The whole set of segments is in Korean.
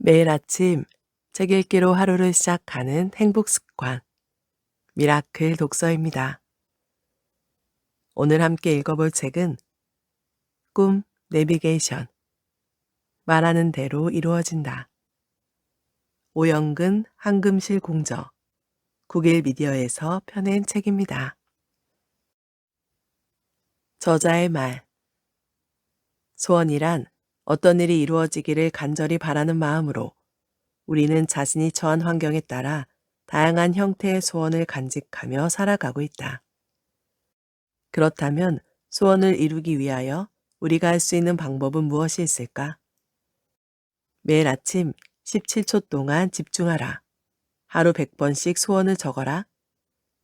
매일 아침 책 읽기로 하루를 시작하는 행복 습관, 미라클 독서입니다. 오늘 함께 읽어볼 책은 꿈 내비게이션, 말하는 대로 이루어진다. 오영근 한금실 공저, 국일 미디어에서 펴낸 책입니다. 저자의 말. 소원이란 어떤 일이 이루어지기를 간절히 바라는 마음으로 우리는 자신이 처한 환경에 따라 다양한 형태의 소원을 간직하며 살아가고 있다. 그렇다면 소원을 이루기 위하여 우리가 할 수 있는 방법은 무엇이 있을까? 매일 아침 17초 동안 집중하라. 하루 100번씩 소원을 적어라.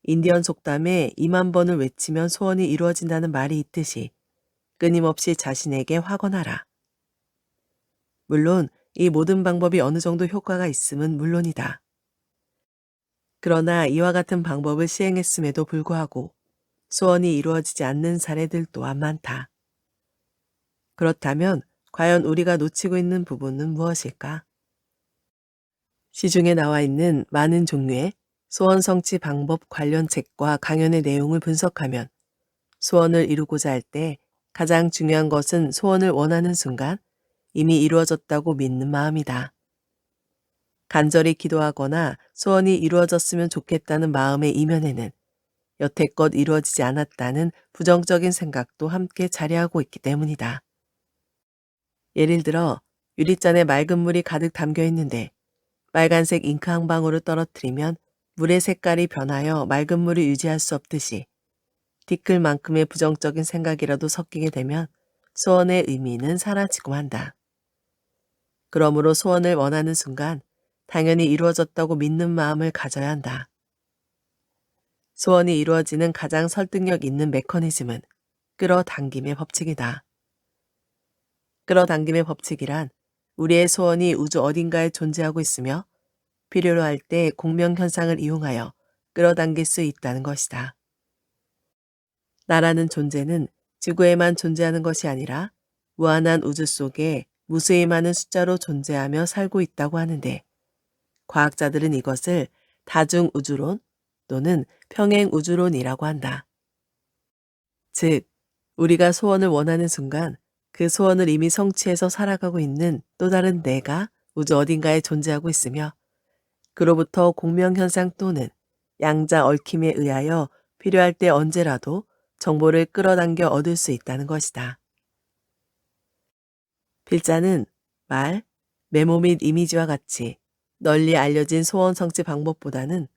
인디언 속담에 2만 번을 외치면 소원이 이루어진다는 말이 있듯이 끊임없이 자신에게 확언하라. 물론 이 모든 방법이 어느 정도 효과가 있음은 물론이다. 그러나 이와 같은 방법을 시행했음에도 불구하고 소원이 이루어지지 않는 사례들 또한 많다. 그렇다면 과연 우리가 놓치고 있는 부분은 무엇일까? 시중에 나와 있는 많은 종류의 소원 성취 방법 관련 책과 강연의 내용을 분석하면 소원을 이루고자 할 때 가장 중요한 것은 소원을 원하는 순간 이미 이루어졌다고 믿는 마음이다. 간절히 기도하거나 소원이 이루어졌으면 좋겠다는 마음의 이면에는 여태껏 이루어지지 않았다는 부정적인 생각도 함께 자리하고 있기 때문이다. 예를 들어 유리잔에 맑은 물이 가득 담겨 있는데 빨간색 잉크 한 방울을 떨어뜨리면 물의 색깔이 변하여 맑은 물을 유지할 수 없듯이 티끌만큼의 부정적인 생각이라도 섞이게 되면 소원의 의미는 사라지고 만다. 그러므로 소원을 원하는 순간 당연히 이루어졌다고 믿는 마음을 가져야 한다. 소원이 이루어지는 가장 설득력 있는 메커니즘은 끌어당김의 법칙이다. 끌어당김의 법칙이란 우리의 소원이 우주 어딘가에 존재하고 있으며 필요로 할 때 공명현상을 이용하여 끌어당길 수 있다는 것이다. 나라는 존재는 지구에만 존재하는 것이 아니라 무한한 우주 속에 무수히 많은 숫자로 존재하며 살고 있다고 하는데 과학자들은 이것을 다중우주론 또는 평행우주론이라고 한다. 즉, 우리가 소원을 원하는 순간 그 소원을 이미 성취해서 살아가고 있는 또 다른 내가 우주 어딘가에 존재하고 있으며 그로부터 공명현상 또는 양자 얽힘에 의하여 필요할 때 언제라도 정보를 끌어당겨 얻을 수 있다는 것이다. 필자는 말, 메모 및 이미지와 같이 널리 알려진 소원 성취 방법보다는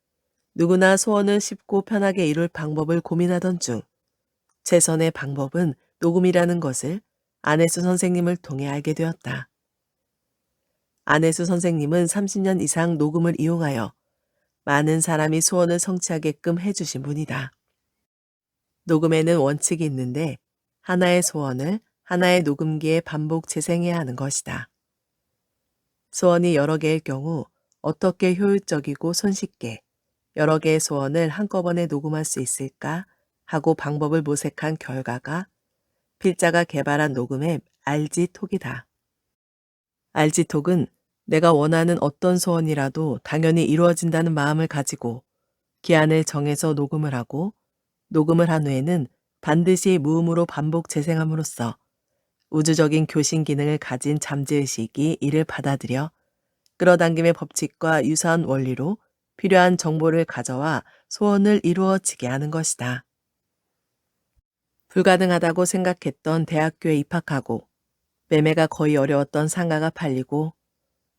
누구나 소원을 쉽고 편하게 이룰 방법을 고민하던 중 최선의 방법은 녹음이라는 것을 안혜수 선생님을 통해 알게 되었다. 안혜수 선생님은 30년 이상 녹음을 이용하여 많은 사람이 소원을 성취하게끔 해주신 분이다. 녹음에는 원칙이 있는데 하나의 소원을 하나의 녹음기에 반복 재생해야 하는 것이다. 소원이 여러 개일 경우 어떻게 효율적이고 손쉽게 여러 개의 소원을 한꺼번에 녹음할 수 있을까 하고 방법을 모색한 결과가 필자가 개발한 녹음 앱 RG톡이다. RG톡은 내가 원하는 어떤 소원이라도 당연히 이루어진다는 마음을 가지고 기한을 정해서 녹음을 하고 녹음을 한 후에는 반드시 무음으로 반복 재생함으로써 우주적인 교신 기능을 가진 잠재의식이 이를 받아들여 끌어당김의 법칙과 유사한 원리로 필요한 정보를 가져와 소원을 이루어지게 하는 것이다. 불가능하다고 생각했던 대학교에 입학하고 매매가 거의 어려웠던 상가가 팔리고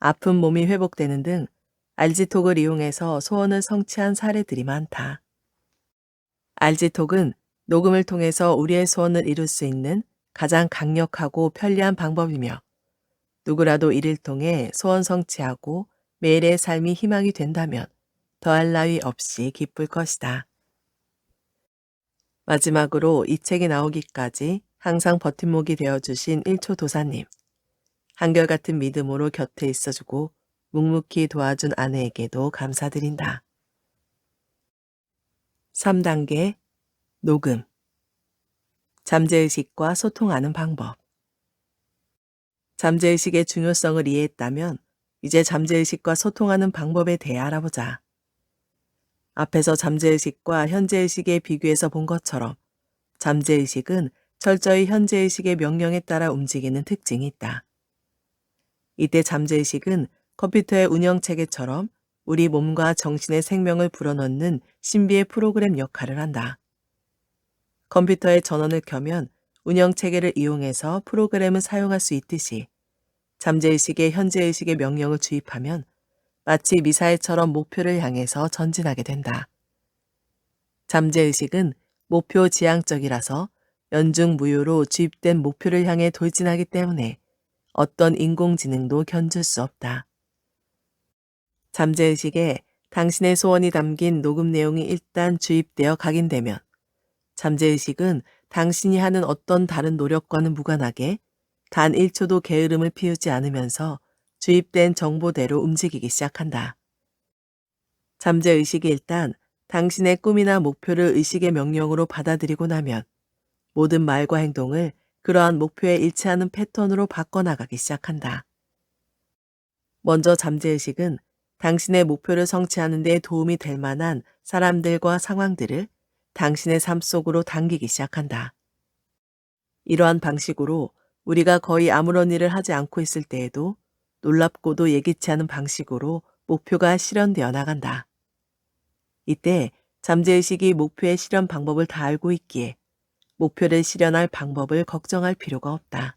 아픈 몸이 회복되는 등 RG톡을 이용해서 소원을 성취한 사례들이 많다. RG톡은 녹음을 통해서 우리의 소원을 이룰 수 있는 가장 강력하고 편리한 방법이며 누구라도 이를 통해 소원 성취하고 매일의 삶이 희망이 된다면 더할 나위 없이 기쁠 것이다. 마지막으로 이 책이 나오기까지 항상 버팀목이 되어주신 1초 도사님. 한결같은 믿음으로 곁에 있어주고 묵묵히 도와준 아내에게도 감사드린다. 3단계 녹음. 잠재의식과 소통하는 방법. 잠재의식의 중요성을 이해했다면 이제 잠재의식과 소통하는 방법에 대해 알아보자. 앞에서 잠재의식과 현재의식의 비교해서 본 것처럼 잠재의식은 철저히 현재의식의 명령에 따라 움직이는 특징이 있다. 이때 잠재의식은 컴퓨터의 운영체계처럼 우리 몸과 정신의 생명을 불어넣는 신비의 프로그램 역할을 한다. 컴퓨터의 전원을 켜면 운영체계를 이용해서 프로그램을 사용할 수 있듯이 잠재의식에 현재의식의 명령을 주입하면 마치 미사일처럼 목표를 향해서 전진하게 된다. 잠재의식은 목표 지향적이라서 연중무휴로 주입된 목표를 향해 돌진하기 때문에 어떤 인공지능도 견줄 수 없다. 잠재의식에 당신의 소원이 담긴 녹음 내용이 일단 주입되어 각인되면 잠재의식은 당신이 하는 어떤 다른 노력과는 무관하게 단 1초도 게으름을 피우지 않으면서 주입된 정보대로 움직이기 시작한다. 잠재의식이 일단 당신의 꿈이나 목표를 의식의 명령으로 받아들이고 나면 모든 말과 행동을 그러한 목표에 일치하는 패턴으로 바꿔나가기 시작한다. 먼저 잠재의식은 당신의 목표를 성취하는 데 도움이 될 만한 사람들과 상황들을 당신의 삶 속으로 당기기 시작한다. 이러한 방식으로 우리가 거의 아무런 일을 하지 않고 있을 때에도 놀랍고도 예기치 않은 방식으로 목표가 실현되어 나간다. 이때 잠재의식이 목표의 실현 방법을 다 알고 있기에 목표를 실현할 방법을 걱정할 필요가 없다.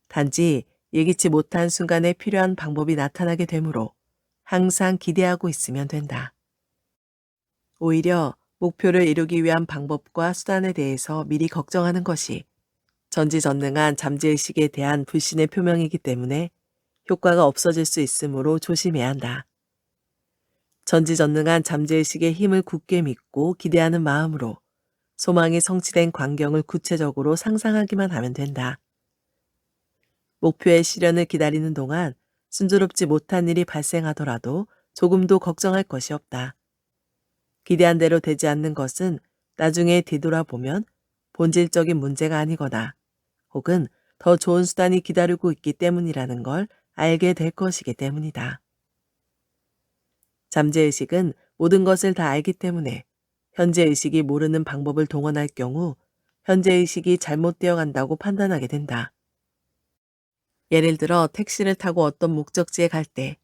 단지 예기치 못한 순간에 필요한 방법이 나타나게 되므로 항상 기대하고 있으면 된다. 오히려 목표를 이루기 위한 방법과 수단에 대해서 미리 걱정하는 것이 전지전능한 잠재의식에 대한 불신의 표명이기 때문에 효과가 없어질 수 있으므로 조심해야 한다. 전지전능한 잠재의식의 힘을 굳게 믿고 기대하는 마음으로 소망이 성취된 광경을 구체적으로 상상하기만 하면 된다. 목표의 실현을 기다리는 동안 순조롭지 못한 일이 발생하더라도 조금도 걱정할 것이 없다. 기대한 대로 되지 않는 것은 나중에 뒤돌아보면 본질적인 문제가 아니거나 혹은 더 좋은 수단이 기다리고 있기 때문이라는 걸 알게 될 것이기 때문이다. 잠재의식은 모든 것을 다 알기 때문에 현재의식이 모르는 방법을 동원할 경우 현재의식이 잘못되어 간다고 판단하게 된다. 예를 들어 택시를 타고 어떤 목적지에 갈 때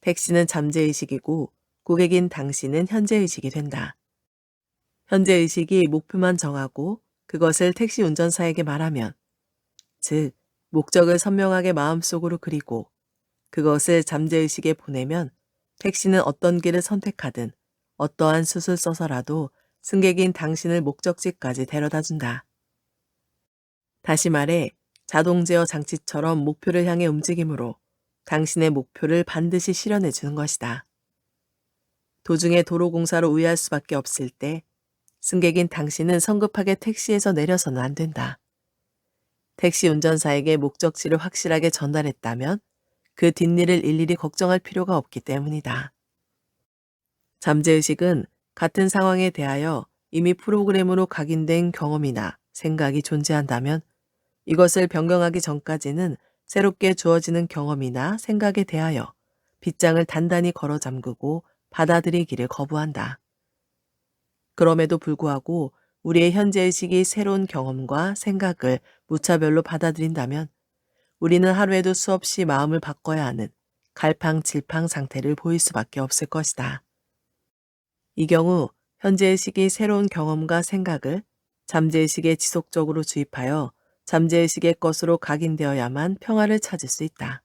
택시는 잠재의식이고 고객인 당신은 현재의식이 된다. 현재의식이 목표만 정하고 그것을 택시 운전사에게 말하면, 즉 목적을 선명하게 마음속으로 그리고 그것을 잠재의식에 보내면 택시는 어떤 길을 선택하든 어떠한 숫을 써서라도 승객인 당신을 목적지까지 데려다 준다. 다시 말해 자동 제어 장치처럼 목표를 향해 움직이므로 당신의 목표를 반드시 실현해 주는 것이다. 도중에 도로 공사로 우회할 수밖에 없을 때 승객인 당신은 성급하게 택시에서 내려서는 안 된다. 택시 운전사에게 목적지를 확실하게 전달했다면 그 뒷일을 일일이 걱정할 필요가 없기 때문이다. 잠재의식은 같은 상황에 대하여 이미 프로그램으로 각인된 경험이나 생각이 존재한다면 이것을 변경하기 전까지는 새롭게 주어지는 경험이나 생각에 대하여 빗장을 단단히 걸어 잠그고 받아들이기를 거부한다. 그럼에도 불구하고 우리의 현재의식이 새로운 경험과 생각을 무차별로 받아들인다면 우리는 하루에도 수없이 마음을 바꿔야 하는 갈팡질팡 상태를 보일 수밖에 없을 것이다. 이 경우 현재의식이 새로운 경험과 생각을 잠재의식에 지속적으로 주입하여 잠재의식의 것으로 각인되어야만 평화를 찾을 수 있다.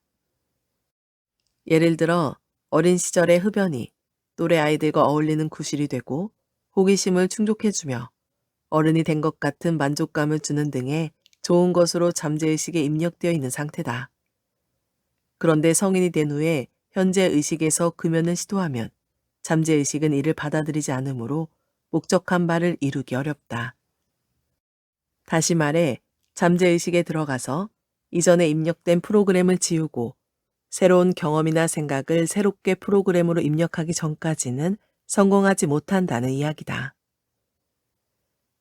예를 들어 어린 시절의 흡연이 또래 아이들과 어울리는 구실이 되고 호기심을 충족해주며 어른이 된 것 같은 만족감을 주는 등의 좋은 것으로 잠재의식에 입력되어 있는 상태다. 그런데 성인이 된 후에 현재의식에서 금연을 시도하면 잠재의식은 이를 받아들이지 않으므로 목적한 바를 이루기 어렵다. 다시 말해 잠재의식에 들어가서 이전에 입력된 프로그램을 지우고 새로운 경험이나 생각을 새롭게 프로그램으로 입력하기 전까지는 성공하지 못한다는 이야기다.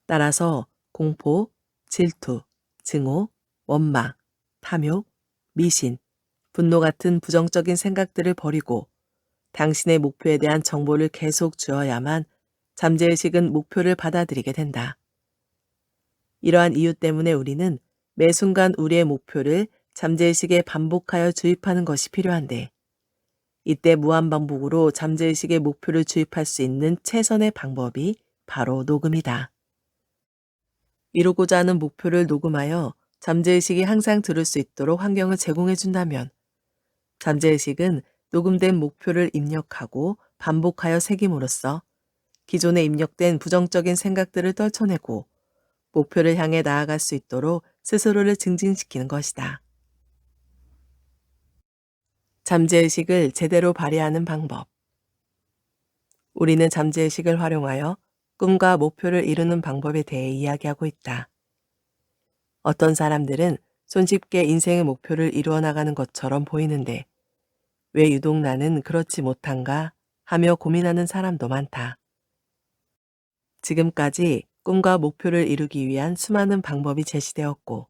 따라서 공포, 질투, 증오, 원망, 탐욕, 미신, 분노 같은 부정적인 생각들을 버리고 당신의 목표에 대한 정보를 계속 주어야만 잠재의식은 목표를 받아들이게 된다. 이러한 이유 때문에 우리는 매 순간 우리의 목표를 잠재의식에 반복하여 주입하는 것이 필요한데, 이때 무한반복으로 잠재의식의 목표를 주입할 수 있는 최선의 방법이 바로 녹음이다. 이루고자 하는 목표를 녹음하여 잠재의식이 항상 들을 수 있도록 환경을 제공해 준다면, 잠재의식은 녹음된 목표를 입력하고 반복하여 새김으로써 기존에 입력된 부정적인 생각들을 떨쳐내고 목표를 향해 나아갈 수 있도록 스스로를 증진시키는 것이다. 잠재의식을 제대로 발휘하는 방법. 우리는 잠재의식을 활용하여 꿈과 목표를 이루는 방법에 대해 이야기하고 있다. 어떤 사람들은 손쉽게 인생의 목표를 이루어 나가는 것처럼 보이는데 왜 유독 나는 그렇지 못한가 하며 고민하는 사람도 많다. 지금까지 꿈과 목표를 이루기 위한 수많은 방법이 제시되었고,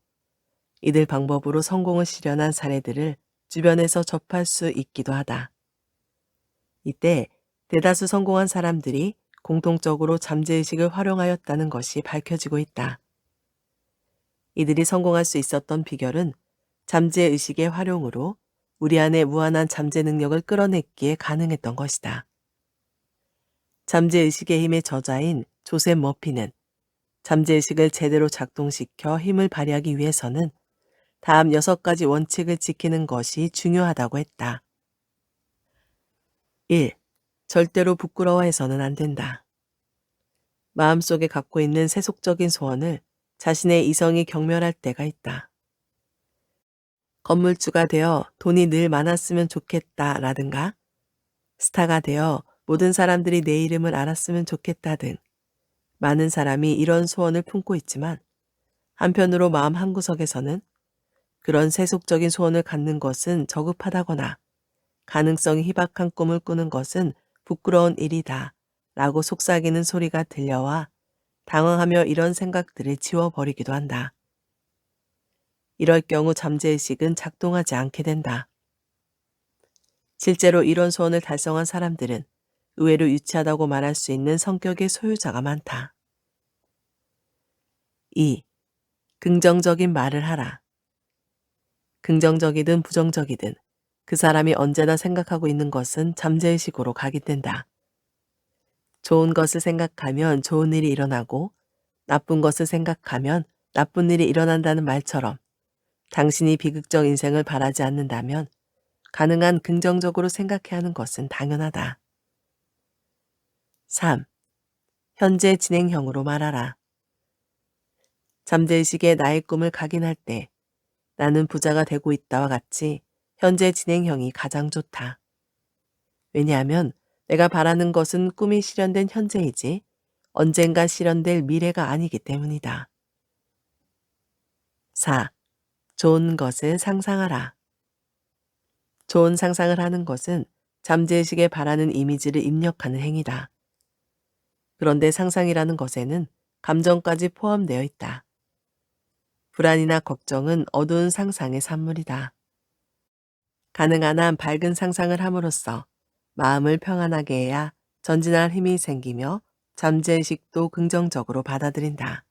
이들 방법으로 성공을 실현한 사례들을 주변에서 접할 수 있기도 하다. 이때 대다수 성공한 사람들이 공통적으로 잠재의식을 활용하였다는 것이 밝혀지고 있다. 이들이 성공할 수 있었던 비결은 잠재의식의 활용으로 우리 안에 무한한 잠재 능력을 끌어냈기에 가능했던 것이다. 잠재의식의 힘의 저자인 조셉 머피는 잠재의식을 제대로 작동시켜 힘을 발휘하기 위해서는 다음 6가지 원칙을 지키는 것이 중요하다고 했다. 1. 절대로 부끄러워해서는 안 된다. 마음속에 갖고 있는 세속적인 소원을 자신의 이성이 경멸할 때가 있다. 건물주가 되어 돈이 늘 많았으면 좋겠다라든가, 스타가 되어 모든 사람들이 내 이름을 알았으면 좋겠다 등 많은 사람이 이런 소원을 품고 있지만, 한편으로 마음 한구석에서는 그런 세속적인 소원을 갖는 것은 저급하다거나 가능성이 희박한 꿈을 꾸는 것은 부끄러운 일이다 라고 속삭이는 소리가 들려와 당황하며 이런 생각들을 지워버리기도 한다. 이럴 경우 잠재의식은 작동하지 않게 된다. 실제로 이런 소원을 달성한 사람들은 의외로 유치하다고 말할 수 있는 성격의 소유자가 많다. 2. 긍정적인 말을 하라. 긍정적이든 부정적이든 그 사람이 언제나 생각하고 있는 것은 잠재의식으로 각인된다. 좋은 것을 생각하면 좋은 일이 일어나고 나쁜 것을 생각하면 나쁜 일이 일어난다는 말처럼 당신이 비극적 인생을 바라지 않는다면 가능한 긍정적으로 생각해야 하는 것은 당연하다. 3. 현재 진행형으로 말하라. 잠재의식에 나의 꿈을 각인할 때 나는 부자가 되고 있다와 같이 현재 진행형이 가장 좋다. 왜냐하면 내가 바라는 것은 꿈이 실현된 현재이지 언젠가 실현될 미래가 아니기 때문이다. 4. 좋은 것을 상상하라. 좋은 상상을 하는 것은 잠재의식에 바라는 이미지를 입력하는 행위다. 그런데 상상이라는 것에는 감정까지 포함되어 있다. 불안이나 걱정은 어두운 상상의 산물이다. 가능한 한 밝은 상상을 함으로써 마음을 평안하게 해야 전진할 힘이 생기며 잠재의식도 긍정적으로 받아들인다.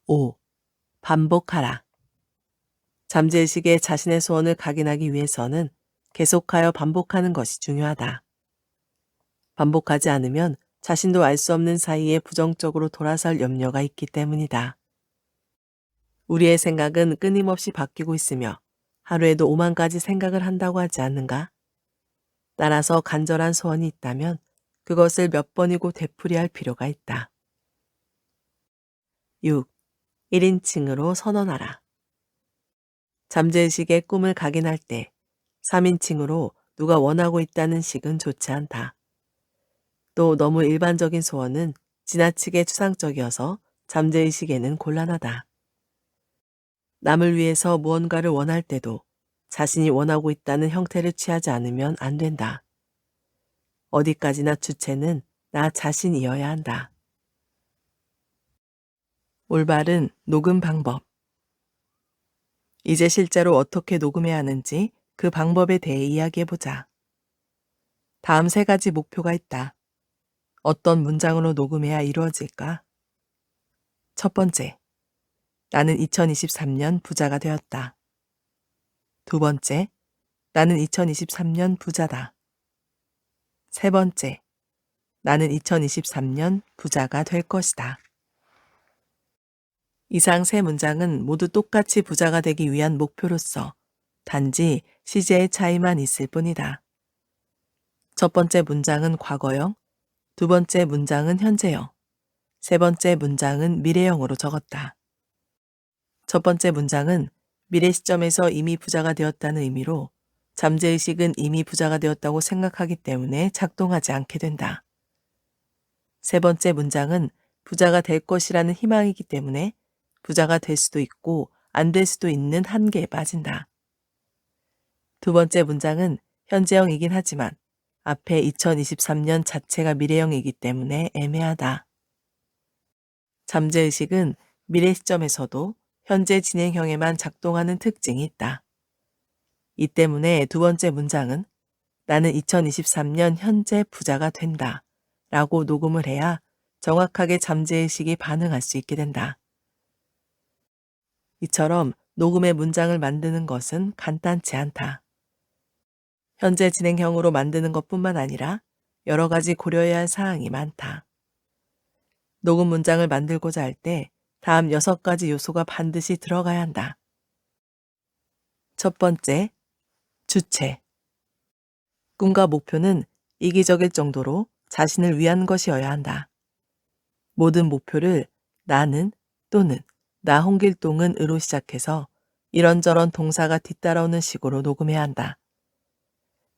5. 반복하라. 잠재의식에 자신의 소원을 각인하기 위해서는 계속하여 반복하는 것이 중요하다. 반복하지 않으면 자신도 알 수 없는 사이에 부정적으로 돌아설 염려가 있기 때문이다. 우리의 생각은 끊임없이 바뀌고 있으며 하루에도 5만 가지 생각을 한다고 하지 않는가? 따라서 간절한 소원이 있다면 그것을 몇 번이고 되풀이할 필요가 있다. 6. 1인칭으로 선언하라. 잠재의식의 꿈을 각인할 때 3인칭으로 누가 원하고 있다는 식은 좋지 않다. 또 너무 일반적인 소원은 지나치게 추상적이어서 잠재의식에는 곤란하다. 남을 위해서 무언가를 원할 때도 자신이 원하고 있다는 형태를 취하지 않으면 안 된다. 어디까지나 주체는 나 자신이어야 한다. 올바른 녹음 방법. 이제 실제로 어떻게 녹음해야 하는지 그 방법에 대해 이야기해보자. 다음 3가지 목표가 있다. 어떤 문장으로 녹음해야 이루어질까? 첫 번째, 나는 2023년 부자가 되었다. 두 번째, 나는 2023년 부자다. 세 번째, 나는 2023년 부자가 될 것이다. 이상 3문장은 모두 똑같이 부자가 되기 위한 목표로서 단지 시제의 차이만 있을 뿐이다. 첫 번째 문장은 과거형, 두 번째 문장은 현재형, 세 번째 문장은 미래형으로 적었다. 첫 번째 문장은 미래 시점에서 이미 부자가 되었다는 의미로 잠재의식은 이미 부자가 되었다고 생각하기 때문에 작동하지 않게 된다. 세 번째 문장은 부자가 될 것이라는 희망이기 때문에 부자가 될 수도 있고 안 될 수도 있는 한계에 빠진다. 두 번째 문장은 현재형이긴 하지만 앞에 2023년 자체가 미래형이기 때문에 애매하다. 잠재의식은 미래 시점에서도 현재 진행형에만 작동하는 특징이 있다. 이 때문에 두 번째 문장은 나는 2023년 현재 부자가 된다 라고 녹음을 해야 정확하게 잠재의식이 반응할 수 있게 된다. 이처럼 녹음의 문장을 만드는 것은 간단치 않다. 현재 진행형으로 만드는 것뿐만 아니라 여러 가지 고려해야 할 사항이 많다. 녹음 문장을 만들고자 할 때 다음 6가지 요소가 반드시 들어가야 한다. 첫 번째, 주체. 꿈과 목표는 이기적일 정도로 자신을 위한 것이어야 한다. 모든 목표를 나는 또는 나 홍길동은 으로 시작해서 이런저런 동사가 뒤따라오는 식으로 녹음해야 한다.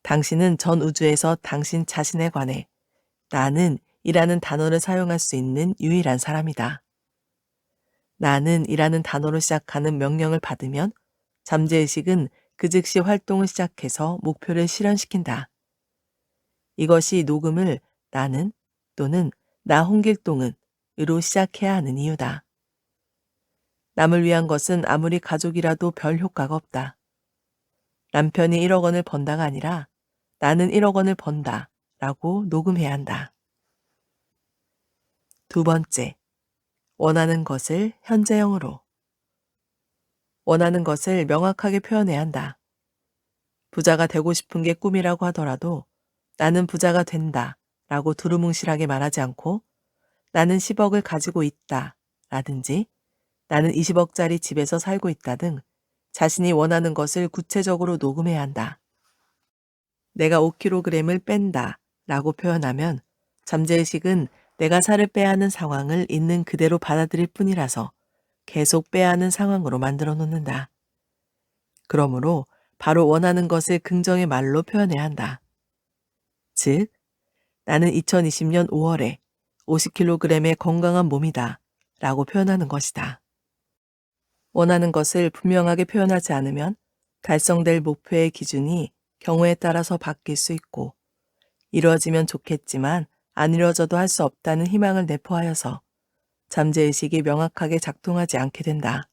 당신은 전 우주에서 당신 자신에 관해 나는 이라는 단어를 사용할 수 있는 유일한 사람이다. 나는 이라는 단어로 시작하는 명령을 받으면 잠재의식은 그 즉시 활동을 시작해서 목표를 실현시킨다. 이것이 녹음을 나는 또는 나 홍길동은 으로 시작해야 하는 이유다. 남을 위한 것은 아무리 가족이라도 별 효과가 없다. 남편이 1억 원을 번다가 아니라 나는 1억 원을 번다 라고 녹음해야 한다. 두 번째, 원하는 것을 현재형으로. 원하는 것을 명확하게 표현해야 한다. 부자가 되고 싶은 게 꿈이라고 하더라도 나는 부자가 된다 라고 두루뭉실하게 말하지 않고 나는 10억을 가지고 있다 라든지 나는 20억짜리 집에서 살고 있다 등 자신이 원하는 것을 구체적으로 녹음해야 한다. 내가 5kg을 뺀다 라고 표현하면 잠재의식은 내가 살을 빼야 하는 상황을 있는 그대로 받아들일 뿐이라서 계속 빼야 하는 상황으로 만들어 놓는다. 그러므로 바로 원하는 것을 긍정의 말로 표현해야 한다. 즉, 나는 2020년 5월에 50kg의 건강한 몸이다 라고 표현하는 것이다. 원하는 것을 분명하게 표현하지 않으면 달성될 목표의 기준이 경우에 따라서 바뀔 수 있고 이루어지면 좋겠지만 안 이루어져도 할 수 없다는 희망을 내포하여서 잠재의식이 명확하게 작동하지 않게 된다.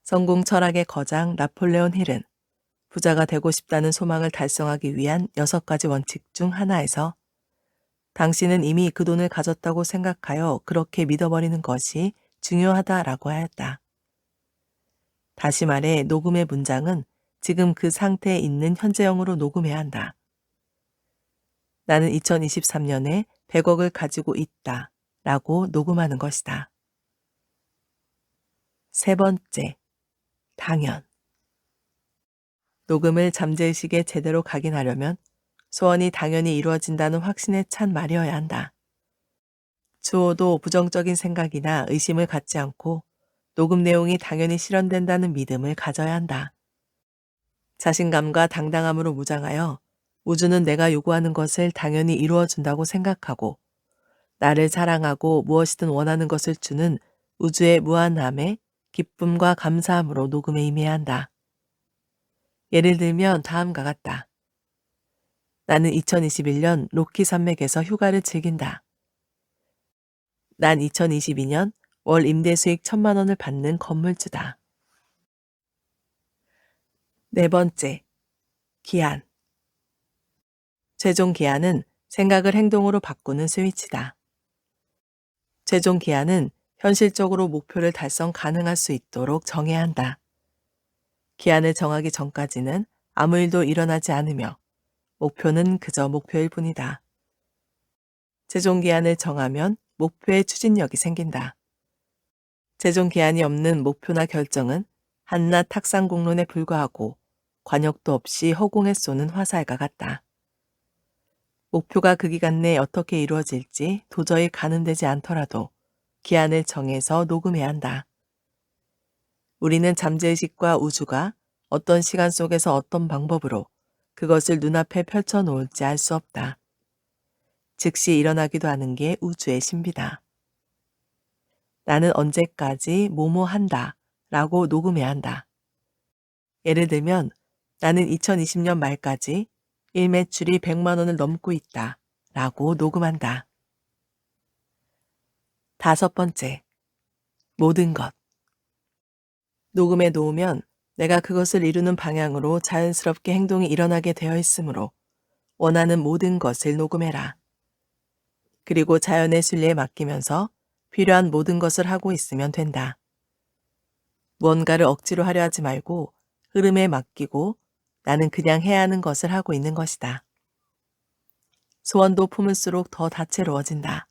성공 철학의 거장 나폴레온 힐은 부자가 되고 싶다는 소망을 달성하기 위한 6가지 원칙 중 하나에서 당신은 이미 그 돈을 가졌다고 생각하여 그렇게 믿어버리는 것이 중요하다라고 하였다. 다시 말해 녹음의 문장은 지금 그 상태에 있는 현재형으로 녹음해야 한다. 나는 2023년에 100억을 가지고 있다 라고 녹음하는 것이다. 세 번째, 당연. 녹음을 잠재의식에 제대로 각인하려면 소원이 당연히 이루어진다는 확신에 찬 말이어야 한다. 추호도 부정적인 생각이나 의심을 갖지 않고 녹음 내용이 당연히 실현된다는 믿음을 가져야 한다. 자신감과 당당함으로 무장하여 우주는 내가 요구하는 것을 당연히 이루어준다고 생각하고 나를 사랑하고 무엇이든 원하는 것을 주는 우주의 무한함에 기쁨과 감사함으로 녹음에 임해야 한다. 예를 들면 다음과 같다. 나는 2021년 로키 산맥에서 휴가를 즐긴다. 난 2022년 월 임대 수익 1,000만 원을 받는 건물주다. 4번째, 기한. 최종 기한은 생각을 행동으로 바꾸는 스위치다. 최종 기한은 현실적으로 목표를 달성 가능할 수 있도록 정해야 한다. 기한을 정하기 전까지는 아무 일도 일어나지 않으며 목표는 그저 목표일 뿐이다. 최종 기한을 정하면 목표의 추진력이 생긴다. 최종 기한이 없는 목표나 결정은 한낱 탁상공론에 불과하고 관역도 없이 허공에 쏘는 화살과 같다. 목표가 그 기간 내에 어떻게 이루어질지 도저히 가늠되지 않더라도 기한을 정해서 녹음해야 한다. 우리는 잠재의식과 우주가 어떤 시간 속에서 어떤 방법으로 그것을 눈앞에 펼쳐놓을지 알 수 없다. 즉시 일어나기도 하는 게 우주의 신비다. 나는 언제까지 뭐뭐 한다 라고 녹음해야 한다. 예를 들면 나는 2020년 말까지 일매출이 100만 원을 넘고 있다 라고 녹음한다. 5번째, 모든 것. 녹음에 놓으면 내가 그것을 이루는 방향으로 자연스럽게 행동이 일어나게 되어 있으므로 원하는 모든 것을 녹음해라. 그리고 자연의 순리에 맡기면서 필요한 모든 것을 하고 있으면 된다. 무언가를 억지로 하려 하지 말고 흐름에 맡기고 나는 그냥 해야 하는 것을 하고 있는 것이다. 소원도 품을수록 더 다채로워진다.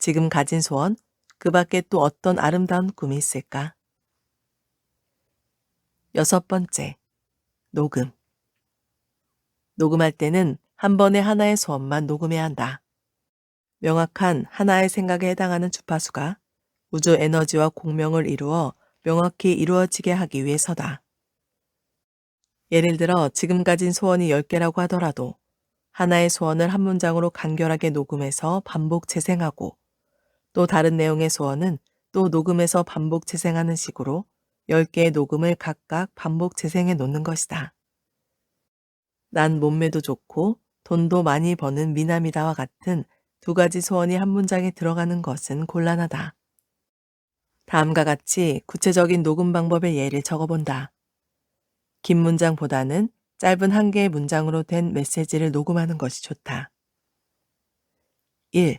지금 가진 소원, 그 밖에 또 어떤 아름다운 꿈이 있을까? 6번째, 녹음. 녹음할 때는 한 번에 하나의 소원만 녹음해야 한다. 명확한 하나의 생각에 해당하는 주파수가 우주 에너지와 공명을 이루어 명확히 이루어지게 하기 위해서다. 예를 들어 지금 가진 소원이 10개라고 하더라도 하나의 소원을 한 문장으로 간결하게 녹음해서 반복 재생하고 또 다른 내용의 소원은 또 녹음해서 반복 재생하는 식으로 10개의 녹음을 각각 반복 재생해 놓는 것이다. 난 몸매도 좋고 돈도 많이 버는 미남이다와 같은 2가지 소원이 한 문장에 들어가는 것은 곤란하다. 다음과 같이 구체적인 녹음 방법의 예를 적어본다. 긴 문장보다는 짧은 1개의 문장으로 된 메시지를 녹음하는 것이 좋다. 1.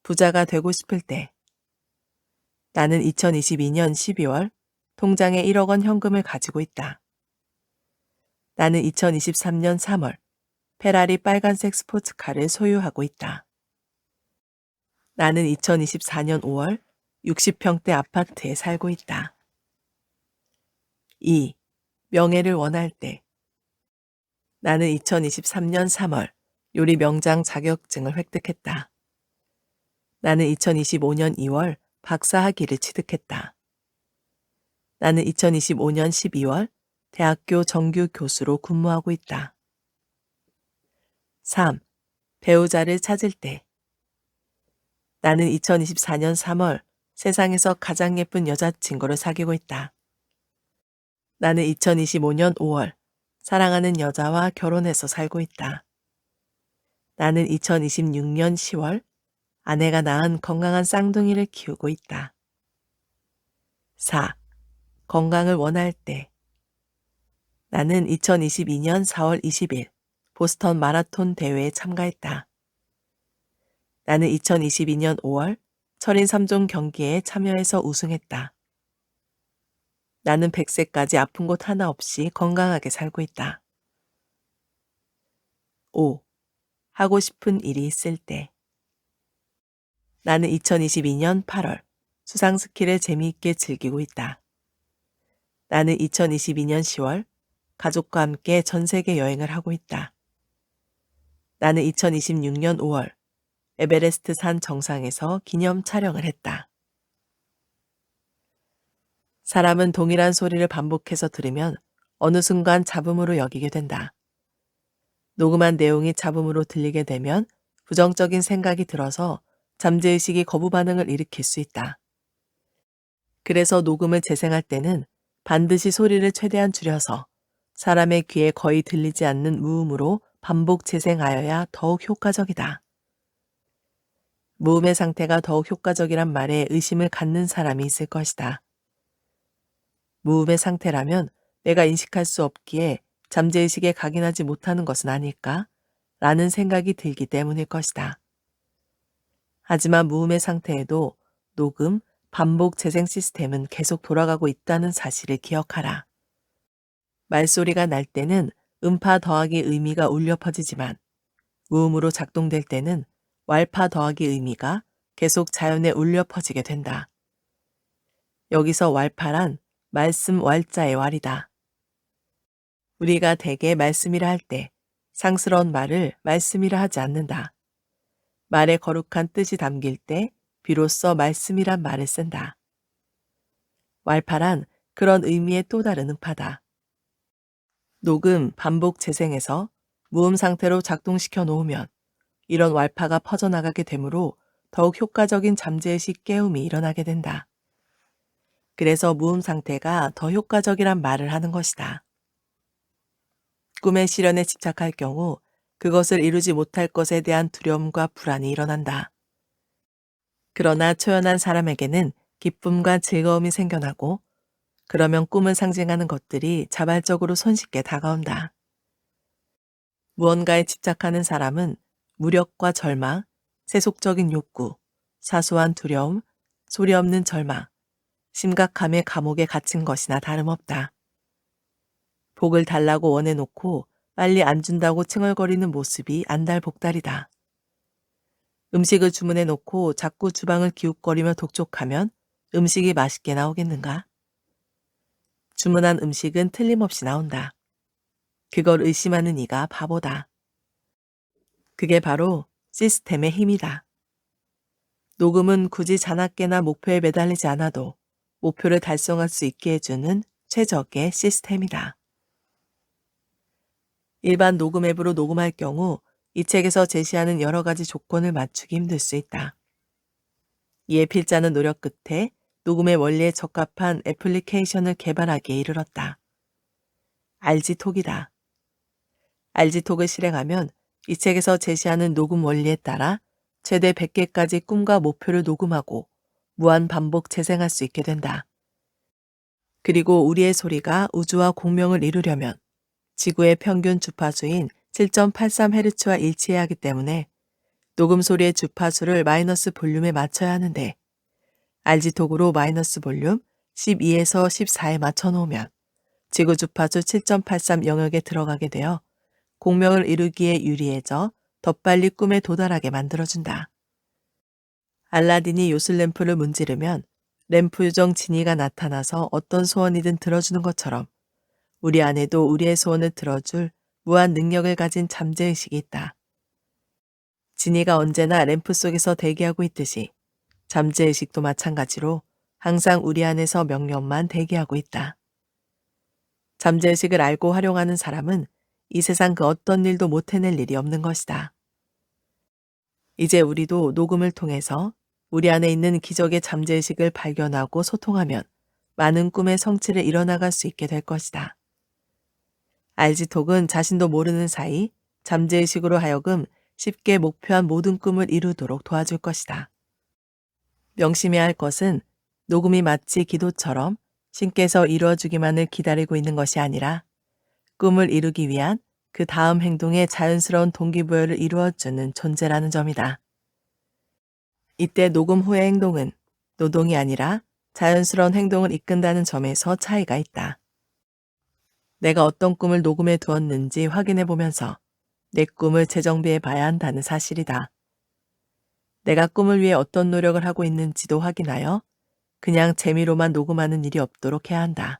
부자가 되고 싶을 때. 나는 2022년 12월 통장에 1억 원 현금을 가지고 있다. 나는 2023년 3월 페라리 빨간색 스포츠카를 소유하고 있다. 나는 2024년 5월 60평대 아파트에 살고 있다. 2. 명예를 원할 때. 나는 2023년 3월 요리 명장 자격증을 획득했다. 나는 2025년 2월 박사학위를 취득했다. 나는 2025년 12월 대학교 정규 교수로 근무하고 있다. 3. 배우자를 찾을 때. 나는 2024년 3월 세상에서 가장 예쁜 여자친구를 사귀고 있다. 나는 2025년 5월 사랑하는 여자와 결혼해서 살고 있다. 나는 2026년 10월 아내가 낳은 건강한 쌍둥이를 키우고 있다. 4. 건강을 원할 때. 나는 2022년 4월 20일 보스턴 마라톤 대회에 참가했다. 나는 2022년 5월 철인 3종 경기에 참여해서 우승했다. 나는 100세까지 아픈 곳 하나 없이 건강하게 살고 있다. 5. 하고 싶은 일이 있을 때. 나는 2022년 8월 수상 스키를 재미있게 즐기고 있다. 나는 2022년 10월 가족과 함께 전 세계 여행을 하고 있다. 나는 2026년 5월 에베레스트 산 정상에서 기념 촬영을 했다. 사람은 동일한 소리를 반복해서 들으면 어느 순간 잡음으로 여기게 된다. 녹음한 내용이 잡음으로 들리게 되면 부정적인 생각이 들어서 잠재의식이 거부 반응을 일으킬 수 있다. 그래서 녹음을 재생할 때는 반드시 소리를 최대한 줄여서 사람의 귀에 거의 들리지 않는 무음으로 반복 재생하여야 더욱 효과적이다. 무음의 상태가 더욱 효과적이란 말에 의심을 갖는 사람이 있을 것이다. 무음의 상태라면 내가 인식할 수 없기에 잠재의식에 각인하지 못하는 것은 아닐까? 라는 생각이 들기 때문일 것이다. 하지만 무음의 상태에도 녹음, 반복 재생 시스템은 계속 돌아가고 있다는 사실을 기억하라. 말소리가 날 때는 음파 더하기 의미가 울려 퍼지지만 무음으로 작동될 때는 왈파 더하기 의미가 계속 자연에 울려 퍼지게 된다. 여기서 왈파란 말씀 왈자의 왈이다. 우리가 대개 말씀이라 할 때 상스러운 말을 말씀이라 하지 않는다. 말에 거룩한 뜻이 담길 때 비로소 말씀이란 말을 쓴다. 왈파란 그런 의미의 또 다른 음파다. 녹음, 반복 재생에서 무음 상태로 작동시켜 놓으면 이런 왈파가 퍼져나가게 되므로 더욱 효과적인 잠재의식 깨움이 일어나게 된다. 그래서 무음 상태가 더 효과적이란 말을 하는 것이다. 꿈의 실현에 집착할 경우 그것을 이루지 못할 것에 대한 두려움과 불안이 일어난다. 그러나 초연한 사람에게는 기쁨과 즐거움이 생겨나고 그러면 꿈을 상징하는 것들이 자발적으로 손쉽게 다가온다. 무언가에 집착하는 사람은 무력과 절망, 세속적인 욕구, 사소한 두려움, 소리 없는 절망, 심각함의 감옥에 갇힌 것이나 다름없다. 복을 달라고 원해놓고 빨리 안 준다고 칭얼거리는 모습이 안달복달이다. 음식을 주문해 놓고 자꾸 주방을 기웃거리며 독촉하면 음식이 맛있게 나오겠는가? 주문한 음식은 틀림없이 나온다. 그걸 의심하는 이가 바보다. 그게 바로 시스템의 힘이다. 녹음은 굳이 자나깨나 목표에 매달리지 않아도 목표를 달성할 수 있게 해주는 최적의 시스템이다. 일반 녹음 앱으로 녹음할 경우 이 책에서 제시하는 여러 가지 조건을 맞추기 힘들 수 있다. 이에 필자는 노력 끝에 녹음의 원리에 적합한 애플리케이션을 개발하기에 이르렀다. RG톡이다. RG톡을 실행하면 이 책에서 제시하는 녹음 원리에 따라 최대 100개까지 꿈과 목표를 녹음하고 무한 반복 재생할 수 있게 된다. 그리고 우리의 소리가 우주와 공명을 이루려면 지구의 평균 주파수인 7.83Hz와 일치해야 하기 때문에 녹음 소리의 주파수를 마이너스 볼륨에 맞춰야 하는데 RG톡으로 마이너스 볼륨 12에서 14에 맞춰 놓으면 지구 주파수 7.83 영역에 들어가게 되어 공명을 이루기에 유리해져 더 빨리 꿈에 도달하게 만들어준다. 알라딘이 요술램프를 문지르면 램프 요정 지니가 나타나서 어떤 소원이든 들어주는 것처럼 우리 안에도 우리의 소원을 들어줄 무한 능력을 가진 잠재의식이 있다. 지니가 언제나 램프 속에서 대기하고 있듯이 잠재의식도 마찬가지로 항상 우리 안에서 명령만 대기하고 있다. 잠재의식을 알고 활용하는 사람은 이 세상 그 어떤 일도 못 해낼 일이 없는 것이다. 이제 우리도 녹음을 통해서 우리 안에 있는 기적의 잠재의식을 발견하고 소통하면 많은 꿈의 성취를 이뤄나갈 수 있게 될 것이다. RG톡은 자신도 모르는 사이 잠재의식으로 하여금 쉽게 목표한 모든 꿈을 이루도록 도와줄 것이다. 명심해야 할 것은 녹음이 마치 기도처럼 신께서 이루어주기만을 기다리고 있는 것이 아니라 꿈을 이루기 위한 그 다음 행동의 자연스러운 동기부여를 이루어주는 존재라는 점이다. 이때 녹음 후의 행동은 노동이 아니라 자연스러운 행동을 이끈다는 점에서 차이가 있다. 내가 어떤 꿈을 녹음해 두었는지 확인해 보면서 내 꿈을 재정비해 봐야 한다는 사실이다. 내가 꿈을 위해 어떤 노력을 하고 있는지도 확인하여 그냥 재미로만 녹음하는 일이 없도록 해야 한다.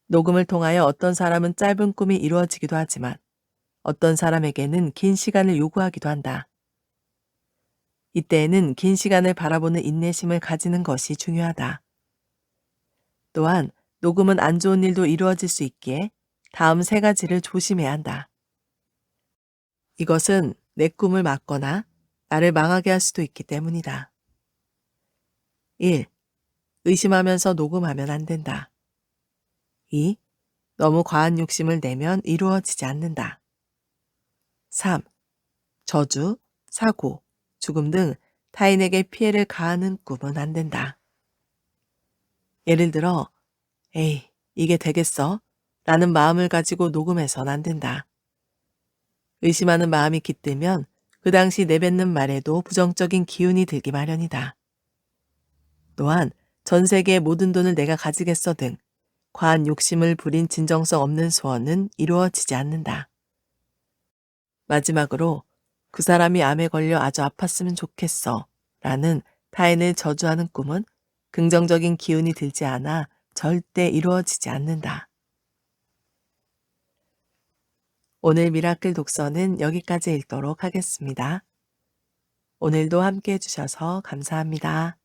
녹음을 통하여 어떤 사람은 짧은 꿈이 이루어지기도 하지만 어떤 사람에게는 긴 시간을 요구하기도 한다. 이때에는 긴 시간을 바라보는 인내심을 가지는 것이 중요하다. 또한 녹음은 안 좋은 일도 이루어질 수 있기에 다음 세 가지를 조심해야 한다. 이것은 내 꿈을 막거나 나를 망하게 할 수도 있기 때문이다. 1. 의심하면서 녹음하면 안 된다. 2. 너무 과한 욕심을 내면 이루어지지 않는다. 3. 저주, 사고, 죽음 등 타인에게 피해를 가하는 꿈은 안 된다. 예를 들어, 에이, 이게 되겠어? 라는 마음을 가지고 녹음해선 안 된다. 의심하는 마음이 깃들면 그 당시 내뱉는 말에도 부정적인 기운이 들기 마련이다. 또한 전 세계의 모든 돈을 내가 가지겠어 등 과한 욕심을 부린 진정성 없는 소원은 이루어지지 않는다. 마지막으로 그 사람이 암에 걸려 아주 아팠으면 좋겠어 라는 타인을 저주하는 꿈은 긍정적인 기운이 들지 않아 절대 이루어지지 않는다. 오늘 미라클 독서는 여기까지 읽도록 하겠습니다. 오늘도 함께 해주셔서 감사합니다.